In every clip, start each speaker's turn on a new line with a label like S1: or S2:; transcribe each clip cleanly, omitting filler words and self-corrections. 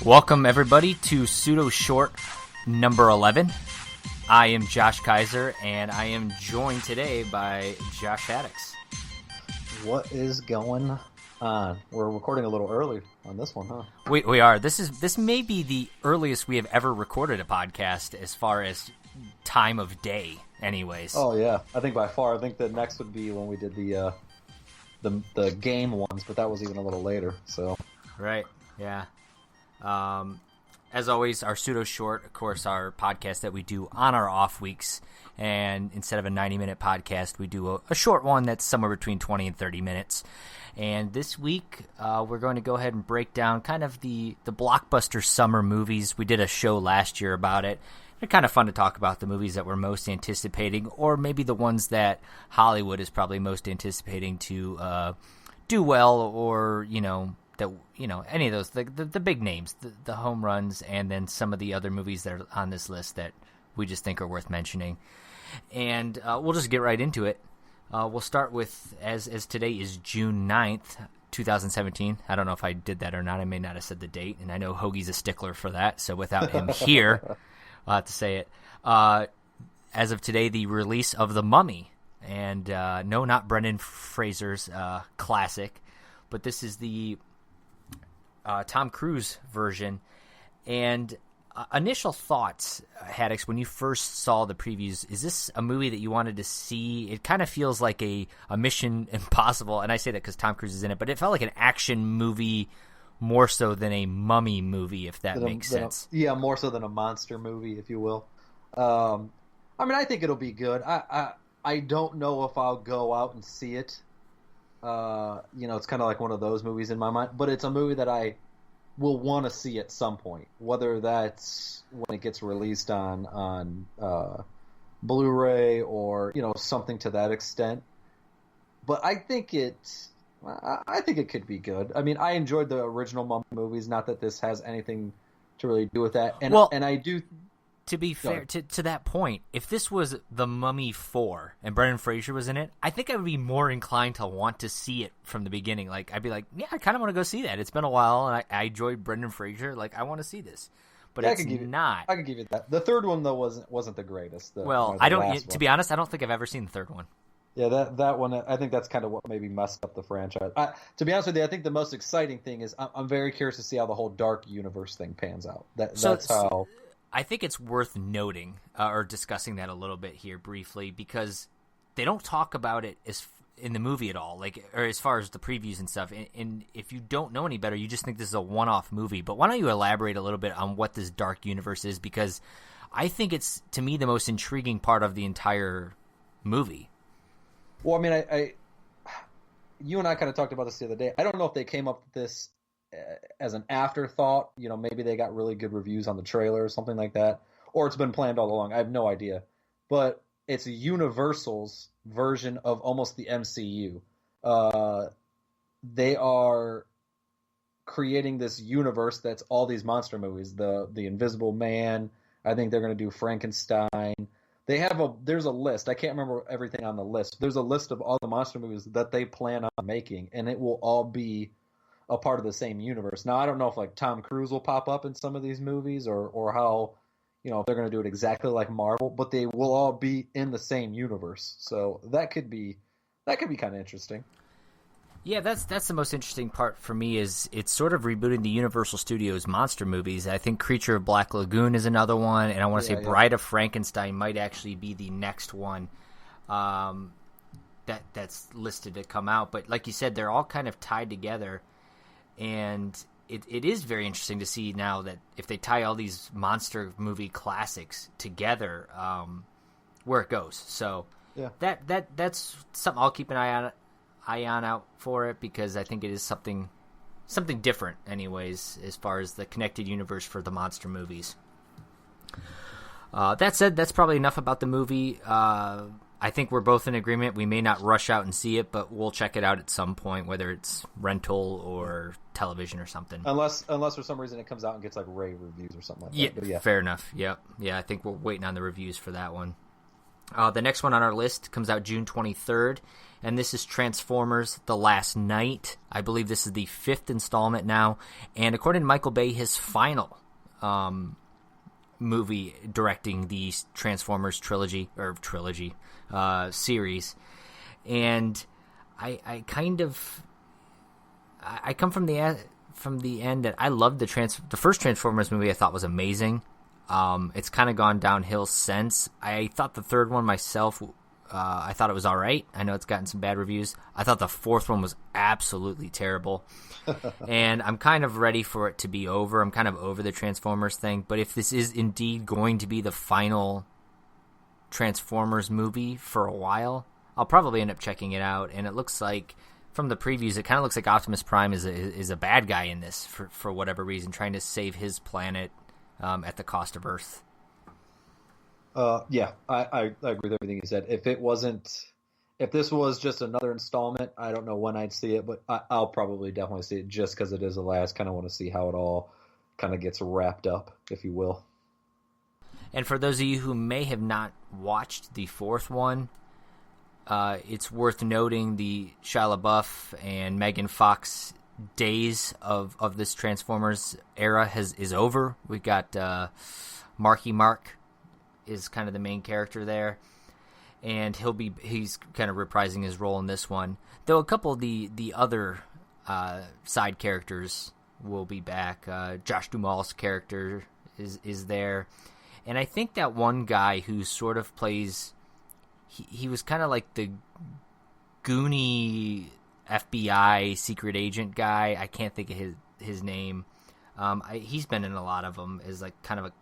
S1: Welcome, everybody, to Pseudo Short number 11. I am Josh Kiser, and I am joined today by Josh Haddix.
S2: What is going on? We're recording a little early on this one, huh?
S1: We are. This may be the earliest we have ever recorded a podcast as far as time of day, anyways.
S2: Oh, yeah. I think by far. I think the next would be when we did the game ones, but that was even a little later, so.
S1: Right, yeah. As always, our Pseudo Short, of course, our podcast that we do on our off weeks. And instead of a 90-minute podcast, we do a short one that's somewhere between 20 and 30 minutes. And this week, we're going to go ahead and break down kind of the Blockbuster summer movies. We did a show last year about it. They're kind of fun to talk about the movies that we're most anticipating, or maybe the ones that Hollywood is probably most anticipating to do well, or, any of those, the big names, the home runs, and then some of the other movies that are on this list that we just think are worth mentioning. And we'll just get right into it. We'll start with, as today is June 9th, 2017. I don't know if I did that or not. I may not have said the date, and I know Hoagie's a stickler for that, so without him here, I'll have to say it. As of today, the release of The Mummy, and no, not Brendan Fraser's classic, but this is the Tom Cruise version. And initial thoughts, Haddix, when you first saw the previews, is this a movie that you wanted to see? It kind of feels like a Mission Impossible, and I say that because Tom Cruise is in it, but it felt like an action movie more so than a mummy movie, if that makes sense.
S2: Yeah, more so than a monster movie, if you will. I think it'll be good. I don't know if I'll go out and see it. It's kind of like one of those movies in my mind, but it's a movie that I will want to see at some point, whether that's when it gets released on Blu-ray or something to that extent. But I think it could be good. I mean, I enjoyed the original Mummy movies. Not that this has anything to really do with that. And I do.
S1: To be fair, to that point, if this was The Mummy 4 and Brendan Fraser was in it, I think I would be more inclined to want to see it from the beginning. Like, I'd be like, yeah, I kind of want to go see that. It's been a while, and I enjoyed Brendan Fraser. Like, I want to see this. But it's not.
S2: I can give you that. The third one, though, wasn't the greatest.
S1: I don't. To be honest, I don't think I've ever seen the third one.
S2: Yeah, that one, I think that's kind of what maybe messed up the franchise. To be honest with you, I think the most exciting thing is I'm very curious to see how the whole Dark Universe thing pans out. That's how...
S1: I think it's worth noting or discussing that a little bit here briefly, because they don't talk about it in the movie at all, or as far as the previews and stuff. And if you don't know any better, you just think this is a one-off movie. But why don't you elaborate a little bit on what this Dark Universe is? Because I think it's, to me, the most intriguing part of the entire movie.
S2: Well, I mean, you and I kind of talked about this the other day. I don't know if they came up with this as an afterthought. Maybe they got really good reviews on the trailer or something like that, or it's been planned all along. I have no idea, but it's Universal's version of almost the MCU. They are creating this universe that's all these monster movies. The Invisible Man. I think they're going to do Frankenstein. There's a list. I can't remember everything on the list. There's a list of all the monster movies that they plan on making, and it will all be a part of the same universe. Now, I don't know if like Tom Cruise will pop up in some of these movies, or how, if they're going to do it exactly like Marvel, but they will all be in the same universe. So that could be kind of interesting.
S1: Yeah, that's the most interesting part for me, is it's sort of rebooting the Universal Studios monster movies. I think Creature of Black Lagoon is another one, and I want to say Bride of Frankenstein might actually be the next one that's listed to come out. But like you said, they're all kind of tied together. And it is very interesting to see now that if they tie all these monster movie classics together, where it goes. So
S2: yeah,
S1: that's something I'll keep an eye on out for it, because I think it is something different, anyways, as far as the connected universe for the monster movies. That said, that's probably enough about the movie. I think we're both in agreement. We may not rush out and see it, but we'll check it out at some point, whether it's rental or television or something.
S2: Unless for some reason it comes out and gets like rave reviews or something like that. But yeah,
S1: fair enough. Yeah, I think we're waiting on the reviews for that one. The next one on our list comes out June 23rd, and this is Transformers: The Last Knight. I believe this is the 5th installment now, and according to Michael Bay, his final movie directing the Transformers series. And I come from the end that I loved the first Transformers movie. I thought was amazing. It's kind of gone downhill since. I thought the third one myself, I thought it was all right. I know it's gotten some bad reviews. I thought the fourth one was absolutely terrible. And I'm kind of ready for it to be over. I'm kind of over the Transformers thing. But if this is indeed going to be the final Transformers movie for a while, I'll probably end up checking it out. And it looks like, from the previews, it kind of looks like Optimus Prime is a bad guy in this for whatever reason, trying to save his planet at the cost of Earth.
S2: Yeah, I agree with everything you said. If this was just another installment, I don't know when I'd see it, but I'll probably definitely see it just because it is the last. Kind of want to see how it all kind of gets wrapped up, if you will.
S1: And for those of you who may have not watched the fourth one, it's worth noting the Shia LaBeouf and Megan Fox days of this Transformers era is over. We've got Marky Mark is kind of the main character there, and he's kind of reprising his role in this one. Though a couple of the other side characters will be back. Josh Duhamel's character is there, and I think that one guy who sort of plays, he was kind of like the goony FBI secret agent guy. I can't think of his name. He's been in a lot of them as like kind of a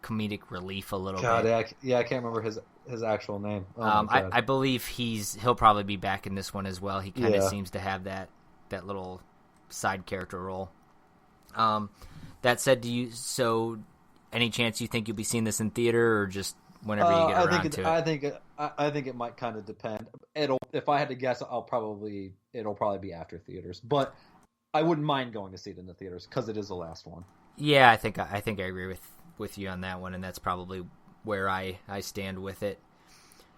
S1: comedic relief a little bit.
S2: Yeah, I can't remember his actual name.
S1: I believe he'll probably be back in this one as well. He kind of seems to have that little side character role. That said, any chance you think you'll be seeing this in theater or just whenever you get around to it?
S2: I think it might kind of depend. If I had to guess, it'll probably be after theaters, but I wouldn't mind going to see it in the theaters because it is the last one.
S1: Yeah, I think I agree with you on that one, and that's probably where I stand with it.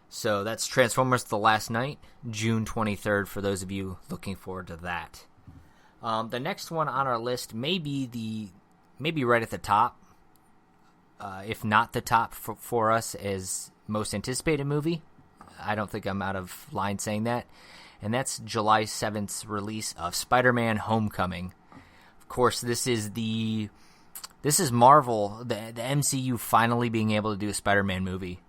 S1: So that's Transformers: The Last Knight, June 23rd, for those of you looking forward to that. The next one on our list may be right at the top, if not the top for us as most anticipated movie. I don't think I'm out of line saying that. And that's July 7th's release of Spider-Man: Homecoming. Of course, this is Marvel, the MCU finally being able to do a Spider-Man movie.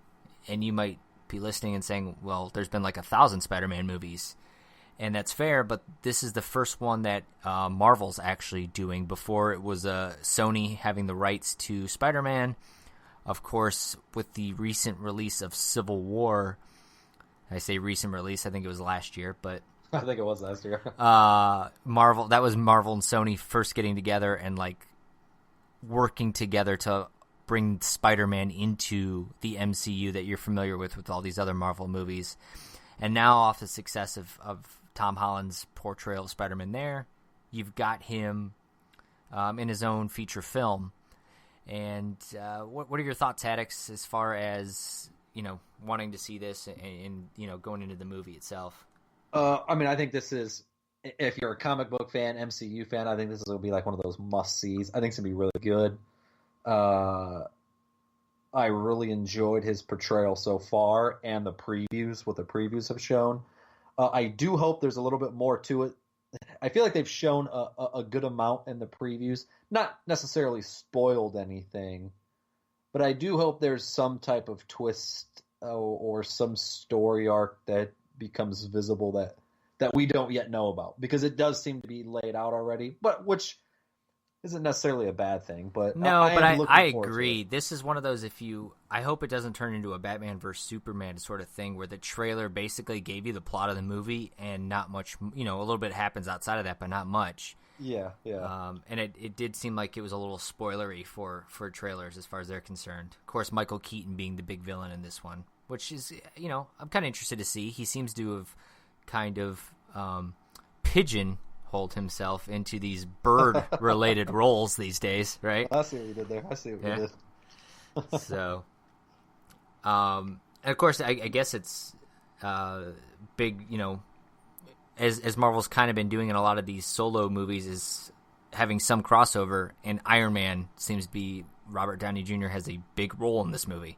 S1: And you might be listening and saying, well, there's been like 1,000 Spider-Man movies. And that's fair, but this is the first one that Marvel's actually doing. Before, it was Sony having the rights to Spider-Man. Of course, with the recent release of Civil War, I say recent release, I think it was last year, but
S2: I think it was last year.
S1: that was Marvel and Sony first getting together and like working together to bring Spider-Man into the MCU that you're familiar with all these other Marvel movies. And now, off the success of Tom Holland's portrayal of Spider-Man there, you've got him in his own feature film. And what are your thoughts, Haddix, as far as, wanting to see this and going into the movie itself?
S2: I think this is, if you're a comic book fan, MCU fan, I think this is going to be like one of those must-sees. I think it's going to be really good. I really enjoyed his portrayal so far and what the previews have shown. I do hope there's a little bit more to it. I feel like they've shown a good amount in the previews, not necessarily spoiled anything, but I do hope there's some type of twist or some story arc that becomes visible that we don't yet know about, because it does seem to be laid out already, but which isn't necessarily a bad thing. But
S1: I agree. This is one of those, I hope it doesn't turn into a Batman versus Superman sort of thing where the trailer basically gave you the plot of the movie and not much, a little bit happens outside of that, but not much.
S2: Yeah.
S1: And it did seem like it was a little spoilery for trailers as far as they're concerned. Of course, Michael Keaton being the big villain in this one, which is, I'm kind of interested to see. He seems to have kind of pigeonholed himself into these bird-related roles these days, right?
S2: I see what you did there. I see what you did.
S1: So, And of course, I guess it's big, as Marvel's kind of been doing in a lot of these solo movies, is having some crossover, and Iron Man seems to be Robert Downey Jr. has a big role in this movie.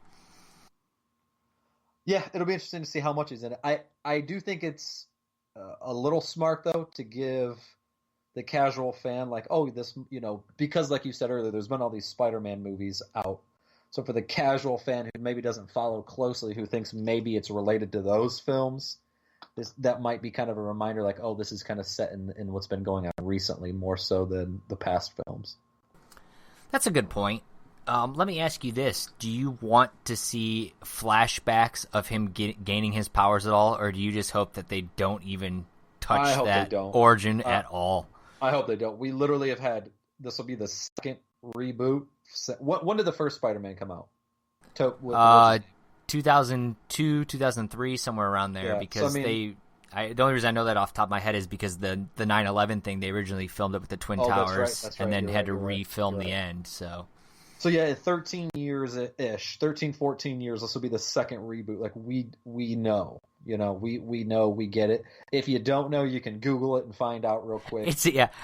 S2: Yeah, it'll be interesting to see how much he's in it. I do think it's a little smart, though, to give the casual fan, like, oh, this, because like you said earlier, there's been all these Spider-Man movies out. So for the casual fan who maybe doesn't follow closely, who thinks maybe it's related to those films, that might be kind of a reminder, like, oh, this is kind of set in what's been going on recently, more so than the past films.
S1: That's a good point. Let me ask you this. Do you want to see flashbacks of him gaining his powers at all, or do you just hope that they don't even touch that origin at all?
S2: I hope they don't. We literally have had, this will be the second reboot. When did the first Spider-Man come out?
S1: 2002, 2003, somewhere around there. Yeah, because so, the only reason I know that off the top of my head is because the 9/11 thing, they originally filmed it with the Twin Towers, that's right, and then had to refilm the end. So yeah, 13 years-ish, 13, 14 years, this will be the second reboot. Like, we know. We know, we get it. If you don't know, you can Google it and find out real quick.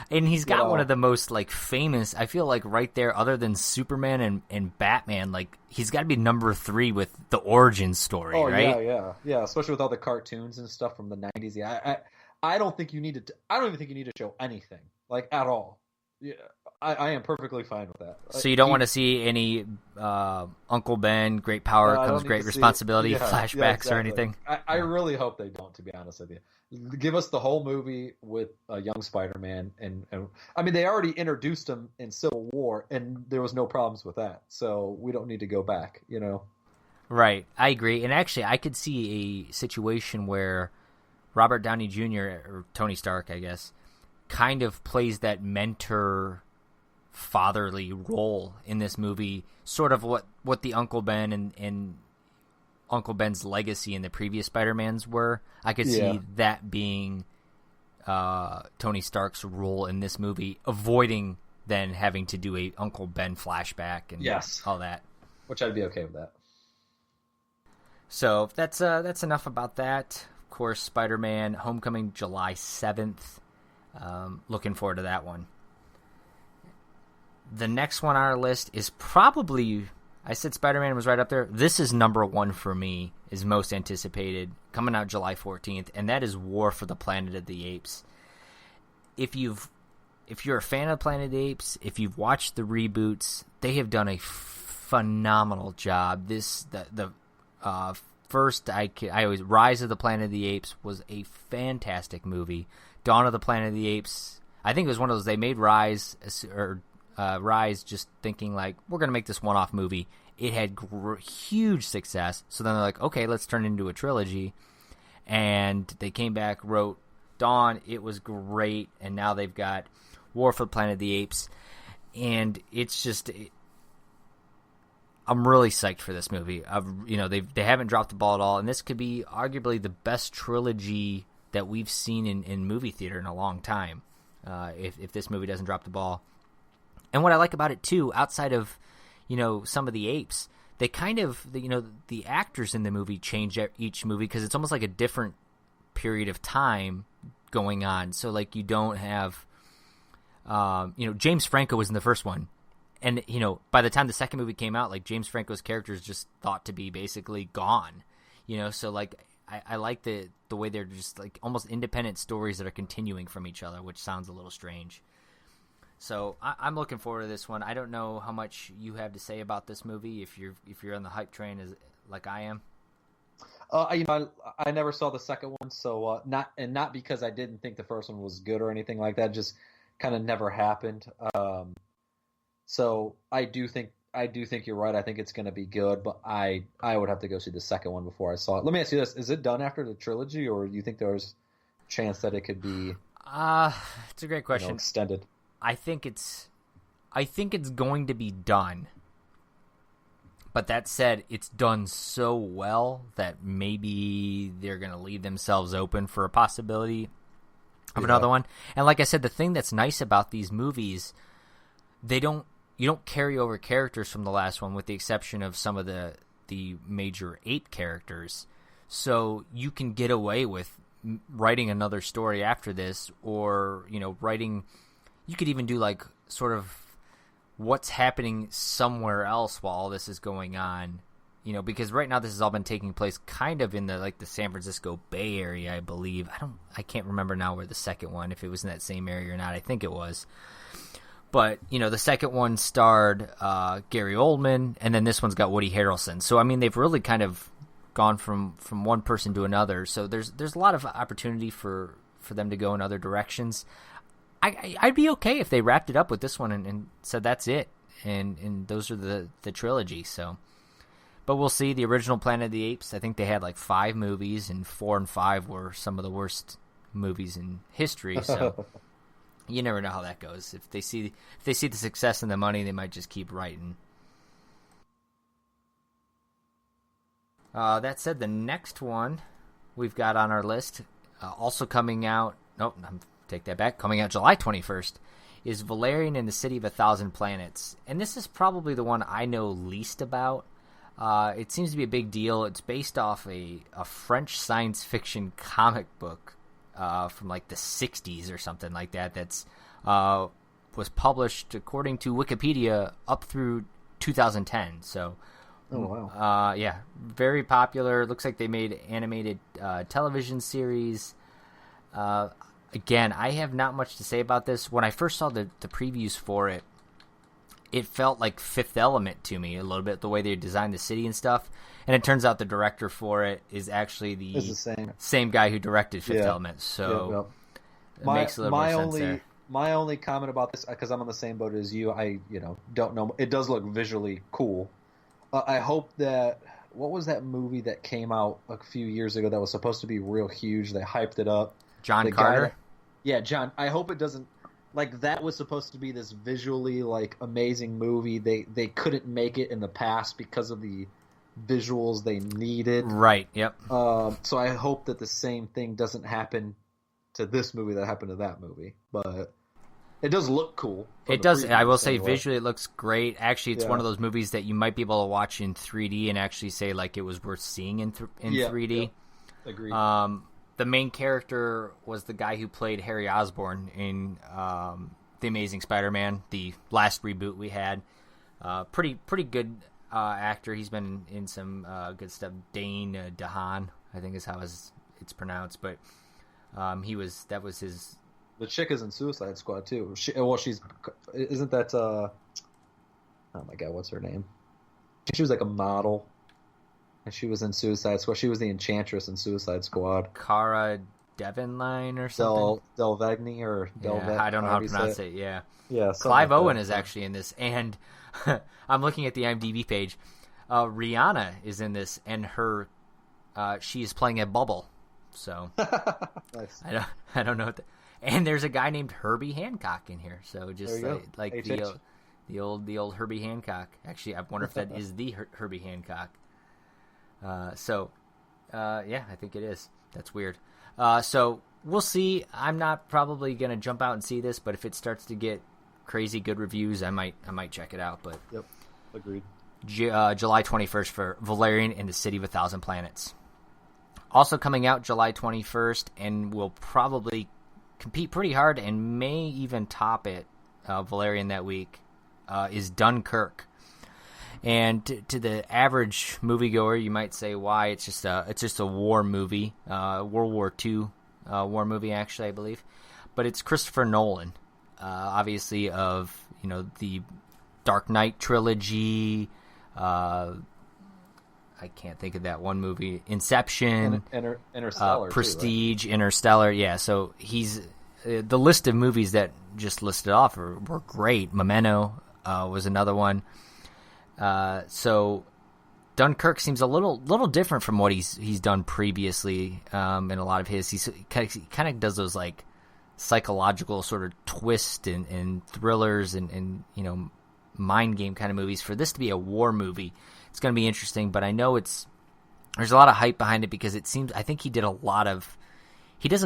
S1: And he's got one of the most, famous, I feel like right there, other than Superman and Batman, he's got to be number 3 with the origin story, right?
S2: Yeah, especially with all the cartoons and stuff from the 90s. Yeah, I don't think you need to, I don't even think you need to show anything, at all. Yeah, I am perfectly fine with that.
S1: So you don't want to see any Uncle Ben, great power comes great responsibility, flashbacks exactly. Or anything?
S2: I really hope they don't, to be honest with you. Give us the whole movie with a young Spider-Man. And I mean, they already introduced him in Civil War, and there was no problems with that. So we don't need to go back,
S1: Right, I agree. And actually, I could see a situation where Robert Downey Jr., or Tony Stark, I guess, kind of plays that mentor fatherly role in this movie, sort of what the Uncle Ben and Uncle Ben's legacy in the previous Spider-Mans were. I could see that being Tony Stark's role in this movie, avoiding then having to do a Uncle Ben flashback and all that.
S2: Which I'd be okay with that.
S1: So that's enough about that. Of course, Spider-Man Homecoming, July 7th. Looking forward to that one. The next one on our list is probably, I said Spider-Man was right up there. This is number 1 for me, is most anticipated, coming out July 14th, and that is War for the Planet of the Apes. If you're a fan of Planet of the Apes, if you've watched the reboots, they have done a phenomenal job. The first, Rise of the Planet of the Apes was a fantastic movie. Dawn of the Planet of the Apes, I think it was one of those, they made Rise just thinking we're going to make this one-off movie. It had huge success, so then they're like, okay, let's turn it into a trilogy. And they came back, wrote Dawn, it was great, and now they've got War for the Planet of the Apes, and it's just... I'm really psyched for this movie. They haven't dropped the ball at all, and this could be arguably the best trilogy that we've seen in movie theater in a long time, if this movie doesn't drop the ball. And what I like about it, too, outside of, some of the apes, they kind of, the actors in the movie change each movie because it's almost like a different period of time going on. So, you don't have, James Franco was in the first one. And, by the time the second movie came out, James Franco's character is just thought to be basically gone. So, I like the way they're just almost independent stories that are continuing from each other, which sounds a little strange. So I'm looking forward to this one. I don't know how much you have to say about this movie if you're on the hype train like I am.
S2: I never saw the second one, so not because I didn't think the first one was good or anything like that. Just kind of never happened. So I do think you're right. I think it's going to be good, but I would have to go see the second one before I saw it. Let me ask you this: is it done after the trilogy, or do you think there's a chance that it could be?
S1: It's a great question.
S2: Extended.
S1: I think it's going to be done. But that said, it's done so well that maybe they're going to leave themselves open for a possibility of another one. And like I said, the thing that's nice about these movies, you don't carry over characters from the last one, with the exception of some of the the major ape characters. So you can get away with writing another story after this, or, writing, you could even do like sort of what's happening somewhere else while all this is going on, because right now this has all been taking place kind of in the San Francisco Bay Area, I believe. I can't remember now where the second one, if it was in that same area or not. I think it was. But, the second one starred Gary Oldman, and then this one's got Woody Harrelson. So, I mean, they've really kind of gone from one person to another. So there's a lot of opportunity for them to go in other directions. I'd be okay if they wrapped it up with this one and said that's it, and those are the trilogy. So, but we'll see. The original Planet of the Apes, I think they had 5 movies, and 4 and 5 were some of the worst movies in history. So. You never know how that goes. If they see the success and the money, they might just keep writing. That said, the next one we've got on our list, also coming out. Nope, take that back. Coming out July 21st is Valerian and the City of 1,000 Planets, and this is probably the one I know least about. It seems to be a big deal. It's based off a French science fiction comic book. From the 60s or something like that. That's was published, according to Wikipedia, up through 2010. So,
S2: oh wow,
S1: yeah, very popular. Looks like they made animated television series. Again, I have not much to say about this. When I first saw the previews for it, it felt like Fifth Element to me a little bit, the way they designed the city and stuff. And it turns out the director for it is actually the same guy who directed Fifth Element. So it makes a little more sense there.
S2: My only comment about this, because I'm on the same boat as you, I don't know. It does look visually cool. I hope that, what was that movie that came out a few years ago that was supposed to be real huge? They hyped it up.
S1: John Carter?
S2: John. I hope it doesn't. That was supposed to be this visually amazing movie. They couldn't make it in the past because of the visuals they needed.
S1: Right. Yep.
S2: So I hope that the same thing doesn't happen to this movie that happened to that movie. But it does look cool.
S1: It does. I will say visually it looks great. Actually, it's one of those movies that you might be able to watch in 3D and actually say it was worth seeing in 3D.
S2: Yeah. Agreed.
S1: The main character was the guy who played Harry Osborn in The Amazing Spider-Man, the last reboot we had. Pretty good actor. He's been in some good stuff. Dane DeHaan, I think is how it's pronounced. But that was his.
S2: The chick is in Suicide Squad too. Isn't that? Oh my God, what's her name? She was a model. And she was in Suicide Squad. She was the Enchantress in Suicide Squad.
S1: Cara Delevingne or something?
S2: Delvegny or Delvegny.
S1: I don't know how to pronounce it, yeah.
S2: Yeah.
S1: Clive Owen is actually in this. And I'm looking at the IMDb page. Rihanna is in this, and she is playing a Bubble. So
S2: nice.
S1: I don't know what and there's a guy named Herbie Hancock in here. So just the old Herbie Hancock. Actually, I wonder if that is the Herbie Hancock. Yeah, I think it is. That's weird. So we'll see. I'm not probably going to jump out and see this, but if it starts to get crazy good reviews, I might check it out. But
S2: yep, agreed.
S1: July 21st for Valerian and the City of 1,000 Planets. Also coming out July 21st, and will probably compete pretty hard and may even top it, Valerian that week, is Dunkirk. And to the average moviegoer, you might say, "Why? It's just a war movie, World War II war movie, actually, I believe." But it's Christopher Nolan, obviously of the Dark Knight trilogy. I can't think of that one movie, Inception,
S2: Interstellar,
S1: Prestige, too, right? Interstellar. Yeah, so he's the list of movies that just listed off were great. Memento was another one. So Dunkirk seems a little different from what he's done previously in a lot of his. He kind of does those psychological sort of twist and thrillers and mind game kind of movies. For this to be a war movie, it's going to be interesting. But I know there's a lot of hype behind it because it seems I think he doesn't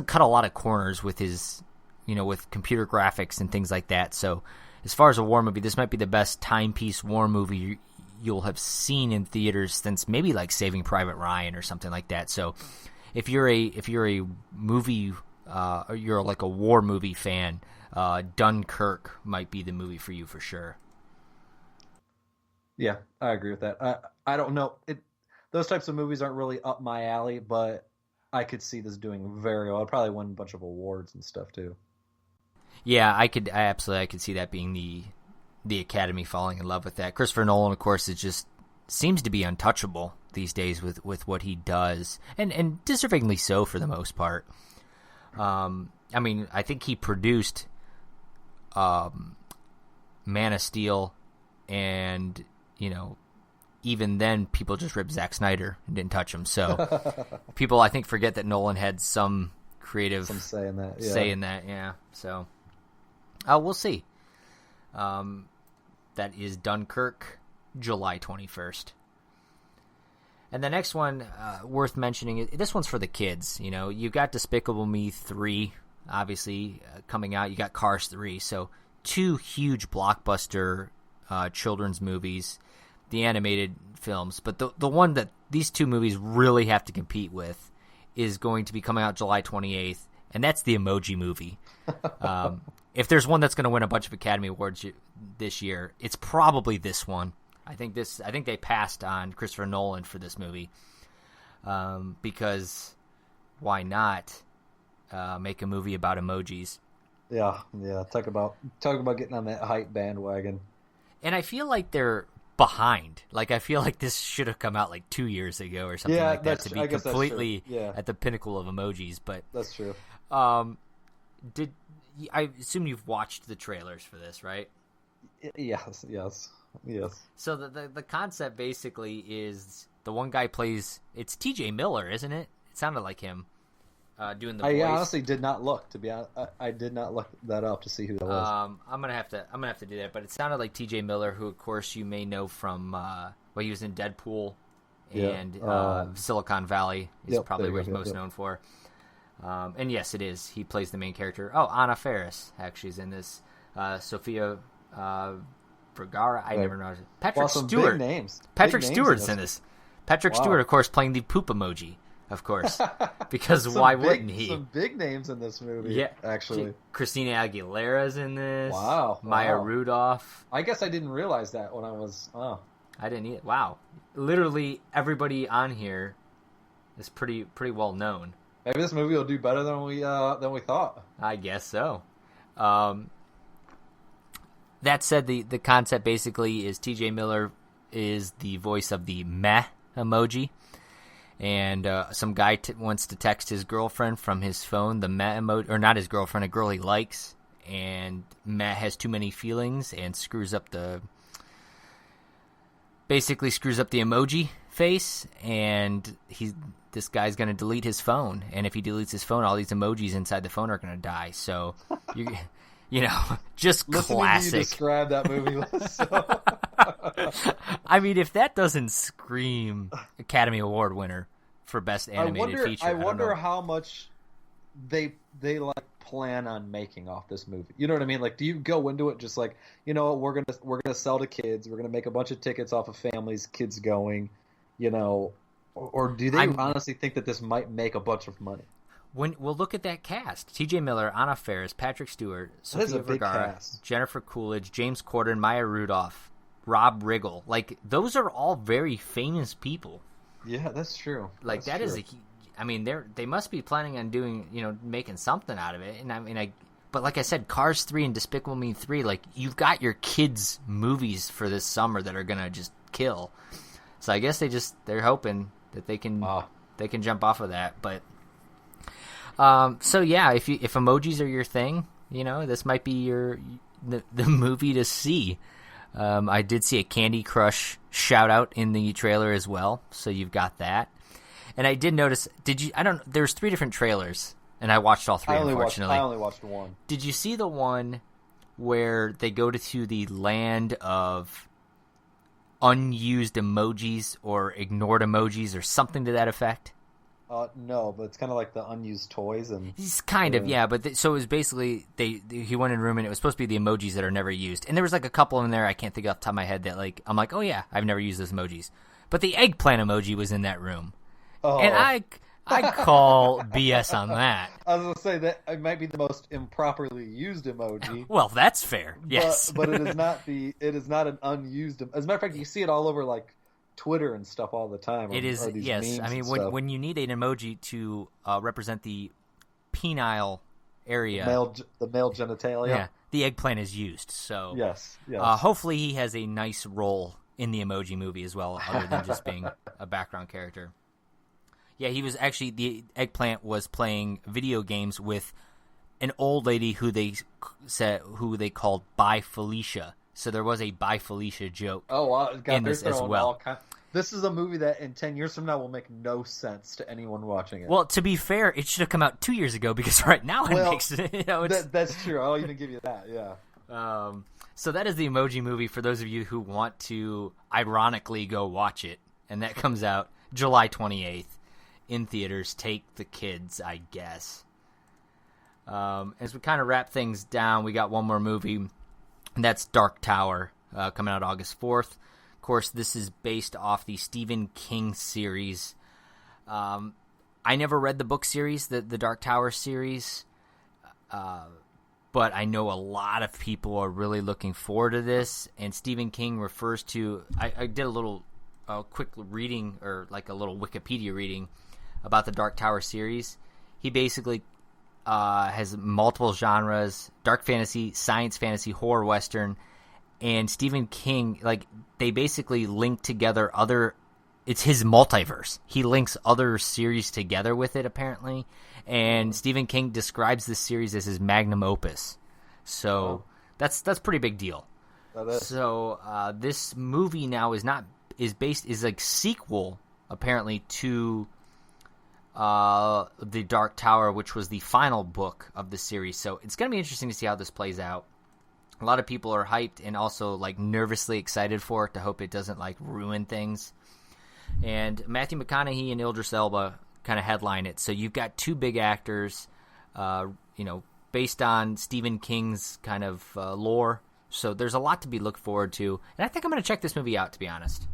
S1: cut a lot of corners with his with computer graphics and things like that. So as far as a war movie, this might be the best timepiece war movie you'll have seen in theaters since maybe like Saving Private Ryan or something like that. So if you're a movie or you're like a war movie fan, Dunkirk might be the movie for you for sure.
S2: Yeah, I agree with that. I don't know. Those types of movies aren't really up my alley, but I could see this doing very well. I'd probably win a bunch of awards and stuff too.
S1: Yeah, I could see that being the Academy falling in love with that. Christopher Nolan, of course, seems to be untouchable these days with what he does, and deservingly so for the most part. I mean, I think he produced Man of Steel, and even then people just ripped Zack Snyder and didn't touch him. So people, I think, forget that Nolan had some creative
S2: say in that.
S1: Yeah. So we'll see. That is Dunkirk, July 21st. And the next one worth mentioning, this one's for the kids. You've got Despicable Me 3, obviously, coming out. You got Cars 3. So 2 huge blockbuster children's movies, the animated films. But the one that these 2 movies really have to compete with is going to be coming out July 28th, and that's the Emoji Movie. If there's one that's going to win a bunch of Academy Awards this year, it's probably this one. I think they passed on Christopher Nolan for this movie, because why not make a movie about emojis?
S2: Yeah. Talk about getting on that hype bandwagon.
S1: And I feel like they're behind. Like, I feel like this should have come out like 2 years ago or something like that to be completely at the pinnacle of emojis. But
S2: that's true.
S1: I assume you've watched the trailers for this, right?
S2: Yes.
S1: So the concept basically is the one guy plays. It's T.J. Miller, isn't it? It sounded like him doing the voice.
S2: I honestly did not look. To be honest, I did not look that up to see who that was.
S1: I'm gonna have to do that. But it sounded like T.J. Miller, who of course you may know from he was in Deadpool and Silicon Valley. Is probably what he's most known for. And yes, it is. He plays the main character. Oh, Anna Faris actually is in this. Sophia Vergara. I never know. Patrick Stewart.
S2: Big names.
S1: Patrick Stewart's in this. Patrick Stewart, of course, playing the poop emoji. Of course, because why wouldn't he?
S2: Some big names in this movie. Yeah, actually,
S1: Christina Aguilera's in this.
S2: Wow.
S1: Maya Rudolph.
S2: I guess I didn't realize that when I was. Oh,
S1: I didn't either. Wow, literally everybody on here is pretty well known.
S2: Maybe this movie will do better than we thought.
S1: I guess so. That said, the concept basically is T.J. Miller is the voice of the meh emoji. And some guy wants to text his girlfriend from his phone the meh emoji, or not his girlfriend, a girl he likes, and meh has too many feelings and screws up the emoji face, and this guy's going to delete his phone, and if he deletes his phone, all these emojis inside the phone are going to die. So just
S2: listening
S1: classic.
S2: To you describe that movie.
S1: I mean, if that doesn't scream Academy Award winner for Best Animated Feature,
S2: I wonder how much they plan on making off this movie. You know what I mean? Like, do you go into it just like, we're gonna sell to kids, we're gonna make a bunch of tickets off of families, kids going, or do they honestly think that this might make a bunch of money?
S1: We'll look at that cast: T.J. Miller, Anna Faris, Patrick Stewart, Sophia Vergara, Jennifer Coolidge, James Corden, Maya Rudolph, Rob Riggle. Like, those are all very famous people.
S2: Yeah, that's true.
S1: Like,
S2: that's
S1: true. They must be planning on doing, making something out of it. And but like I said, Cars 3 and Despicable Me 3, like, you've got your kids' movies for this summer that are gonna just kill. So I guess they're hoping that they can jump off of that. But so yeah, if emojis are your thing, this might be the movie to see. I did see a Candy Crush shout out in the trailer as well, so you've got that. And I did notice. There's 3 different trailers, and I watched all 3. Unfortunately,
S2: I only watched one.
S1: Did you see the one where they go to the land of unused emojis or ignored emojis or something to that effect?
S2: No, but it's kind of like the unused toys and.
S1: He's kind of, yeah, but so it was basically he went in a room and it was supposed to be the emojis that are never used, and there was like a couple in there I can't think off the top of my head that like I'm like, oh yeah, I've never used those emojis, but the eggplant emoji was in that room, and I call BS on that.
S2: I was gonna say that it might be the most improperly used emoji.
S1: Well, that's fair, yes,
S2: but it is not an unused. As a matter of fact, you see it all over like Twitter and stuff all the time.
S1: It is, yes. I mean, when you need an emoji to represent the penile area,
S2: the male genitalia,
S1: yeah, the eggplant is used. So
S2: yes.
S1: Hopefully, he has a nice role in the Emoji movie as well, other than just being a background character. Yeah, he was actually the eggplant was playing video games with an old lady who they called Bi Felicia. So there was a Bi Felicia joke.
S2: Oh, wow. God,
S1: in this as well.
S2: This is a movie that in 10 years from now will make no sense to anyone watching it.
S1: Well, to be fair, it should have come out 2 years ago because right now it makes it.
S2: That's true. I'll even give you that. Yeah.
S1: So that is the Emoji movie for those of you who want to ironically go watch it, and that comes out July 28th in theaters. Take the kids, I guess. As we kind of wrap things down, we got one more movie. And that's Dark Tower, coming out August 4th. Of course, this is based off the Stephen King series. I never read the book series, the Dark Tower series, but I know a lot of people are really looking forward to this. And Stephen King refers to... I did a little quick reading, or like a little Wikipedia reading, about the Dark Tower series. He basically... has multiple genres: dark fantasy, science fantasy, horror western, and Stephen King, like, they basically link together it's his multiverse. He links other series together with it, apparently, and Stephen King describes this series as his magnum opus. So that's a pretty big deal. So this movie now is like sequel, apparently, to the Dark Tower, which was the final book of the series. So it's going to be interesting to see how this plays out. A lot of people are hyped and also like nervously excited for it to hope it doesn't like ruin things. And Matthew McConaughey and Idris Elba kind of headline it. So you've got two big actors, based on Stephen King's kind of lore. So there's a lot to be looked forward to. And I think I'm going to check this movie out, to be honest.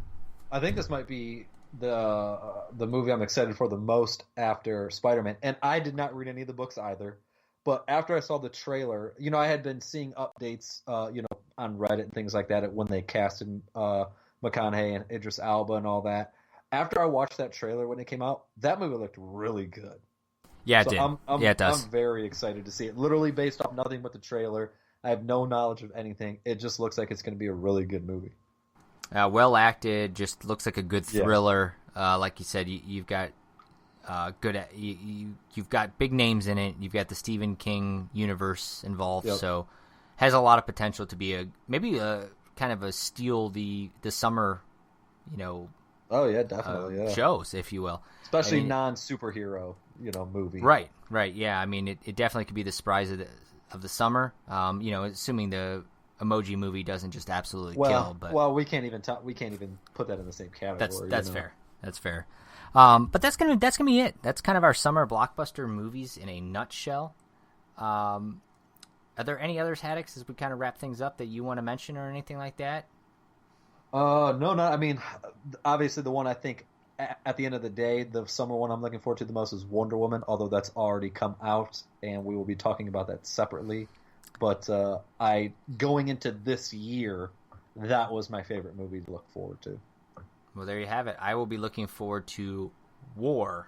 S1: I
S2: think this might be the movie I'm excited for the most after Spider-Man. And I did not read any of the books either. But after I saw the trailer, I had been seeing updates, on Reddit and things like that when they casted McConaughey and Idris Elba and all that. After I watched that trailer when it came out, that movie looked really good.
S1: Yeah, it did. It does.
S2: I'm very excited to see it. Literally based off nothing but the trailer. I have no knowledge of anything. It just looks like it's going to be a really good movie.
S1: Well acted, just looks like a good thriller. Yeah. Like you said, you've got you've got big names in it. You've got the Stephen King universe involved, so has a lot of potential to be maybe a kind of a steal the summer,
S2: Oh yeah, definitely.
S1: Shows, if you will,
S2: especially non-superhero, movie.
S1: Right. Yeah, I mean, it definitely could be the surprise of the summer. Assuming the Emoji movie doesn't just absolutely kill. But
S2: we can't even put that in the same category.
S1: That's fair. That's fair. But that's gonna be it. That's kind of our summer blockbuster movies in a nutshell. Are there any others, Haddix, as we kind of wrap things up that you want to mention or anything like that?
S2: No. I mean, obviously the one I think at the end of the day, the summer one I'm looking forward to the most is Wonder Woman, although that's already come out, and we will be talking about that separately. But going into this year, that was my favorite movie to look forward to.
S1: Well, there you have it. I will be looking forward to War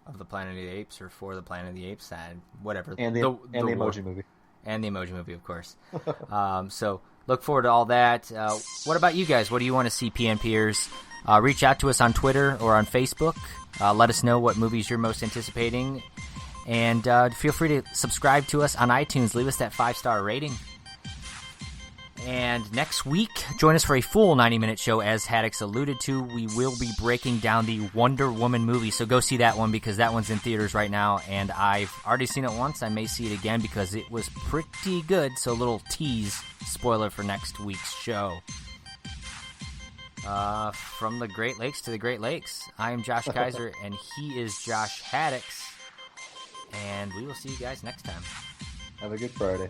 S1: of the Planet of the Apes, or For the Planet of the Apes, and whatever.
S2: And the Emoji movie.
S1: And the Emoji movie, of course. So look forward to all that. What about you guys? What do you want to see, PNPers? Reach out to us on Twitter or on Facebook. Let us know what movies you're most anticipating. And feel free to subscribe to us on iTunes. Leave us that 5-star rating. And next week, join us for a full 90-minute show. As Haddix alluded to, we will be breaking down the Wonder Woman movie. So go see that one, because that one's in theaters right now. And I've already seen it once. I may see it again because it was pretty good. So a little tease, spoiler for next week's show. From the Great Lakes to the Great Lakes. I am Josh Kiser, and he is Josh Haddix. And we will see you guys next time.
S2: Have a good Friday.